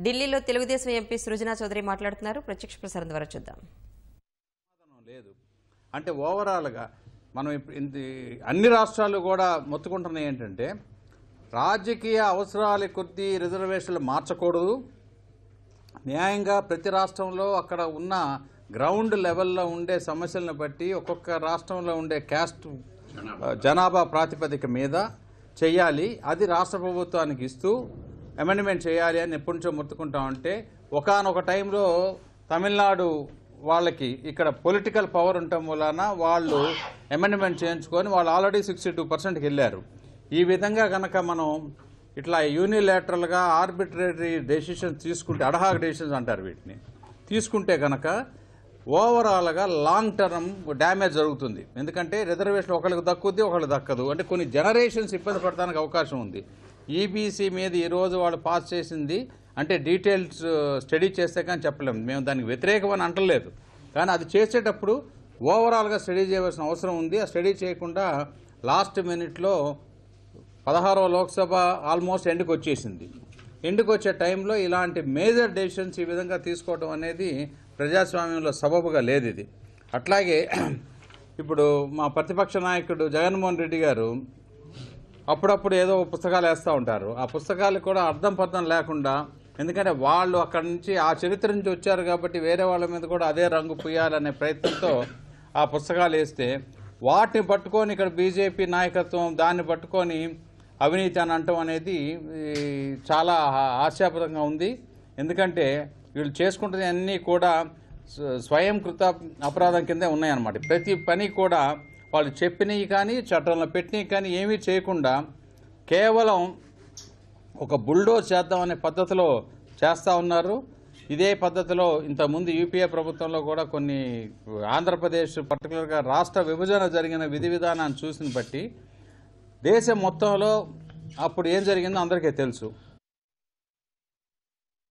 ఢిల్లీలో తెలుగుదేశం ఎంపీ సృజనా చౌదరి మాట్లాడుతున్నారు. ప్రత్యక్ష ప్రసారం ద్వారా చూద్దాం. లేదు అంటే ఓవరాల్గా మనం అన్ని రాష్ట్రాలు కూడా మొత్తుకుంటున్నాయి ఏంటంటే రాజకీయ అవసరాల కొద్దీ రిజర్వేషన్లు మార్చకూడదు. న్యాయంగా ప్రతి రాష్ట్రంలో అక్కడ ఉన్న గ్రౌండ్ లెవెల్లో ఉండే సమస్యలను బట్టి ఒక్కొక్క రాష్ట్రంలో ఉండే క్యాస్ట్ జనాభా ప్రాతిపదిక మీద చేయాలి. అది రాష్ట్ర ప్రభుత్వానికి ఇస్తూ అమెండ్మెంట్ చేయాలి అని ఎప్పటి నుంచో మొత్తుకుంటామంటే ఒకానొక టైంలో తమిళనాడు వాళ్ళకి ఇక్కడ పొలిటికల్ పవర్ ఉండటం వలన వాళ్ళు అమెండ్మెంట్ చేయించుకొని వాళ్ళు ఆల్రెడీ 62%కి వెళ్ళారు. ఈ విధంగా కనుక మనం ఇట్లా యూనిలేటరల్గా ఆర్బిట్రేటరీ డెసిషన్స్ తీసుకుంటే అడహాక్ డెసిషన్స్ అంటారు వీటిని తీసుకుంటే కనుక ఓవరాల్గా లాంగ్ టర్మ్ డ్యామేజ్ జరుగుతుంది. ఎందుకంటే రిజర్వేషన్ ఒకరికి దక్కుద్ది ఒకరికి దక్కదు. అంటే కొన్ని జనరేషన్స్ ఇబ్బంది పడడానికి అవకాశం ఉంది. ఈబీసీ మీద ఈరోజు వాళ్ళు పాస్ చేసింది అంటే డీటెయిల్స్ స్టడీ చేస్తే కానీ చెప్పలేము. మేము దానికి వ్యతిరేకమని అంటలేదు, కానీ అది చేసేటప్పుడు ఓవరాల్గా స్టడీ చేయవలసిన అవసరం ఉంది. ఆ స్టడీ చేయకుండా లాస్ట్ మినిట్లో 16వ లోక్సభ ఆల్మోస్ట్ ఎండ్కి వచ్చేసింది. ఎండ్కి వచ్చే టైంలో ఇలాంటి మేజర్ డెసిషన్స్ ఈ విధంగా తీసుకోవడం అనేది ప్రజాస్వామ్యంలో సబబుగా లేదు. ఇది అట్లాగే ఇప్పుడు మా ప్రతిపక్ష నాయకుడు జగన్మోహన్ రెడ్డి గారు అప్పుడప్పుడు ఏదో పుస్తకాలు వేస్తూ ఉంటారు. ఆ పుస్తకాలు కూడా అర్థం పర్థం లేకుండా, ఎందుకంటే వాళ్ళు అక్కడి నుంచి ఆ చరిత్ర నుంచి వచ్చారు కాబట్టి వేరే వాళ్ళ మీద కూడా అదే రంగు పూయాలనే ప్రయత్నంతో ఆ పుస్తకాలు వేస్తే వాటిని పట్టుకొని ఇక్కడ బీజేపీ నాయకత్వం దాన్ని పట్టుకొని అవినీతి అని అంటం అనేది చాలా హాస్యాస్పదంగా ఉంది. ఎందుకంటే వీళ్ళు చేసుకుంటున్న అన్నీ కూడా స్వయంకృత అపరాధం కిందే ఉన్నాయన్నమాట. ప్రతి పని కూడా వాళ్ళు చెప్పినవి కానీ చట్టంలో పెట్టినవి కానీ ఏమీ చేయకుండా కేవలం ఒక బుల్డోజ్ చేద్దామనే పద్ధతిలో చేస్తూ ఉన్నారు. ఇదే పద్ధతిలో ఇంతకుముందు యూపీఏ ప్రభుత్వంలో కూడా కొన్ని ఆంధ్రప్రదేశ్ పర్టికులర్గా రాష్ట్ర విభజన జరిగిన విధి విధానాన్ని చూసిన బట్టి దేశం మొత్తంలో అప్పుడు ఏం జరిగిందో అందరికీ తెలుసు.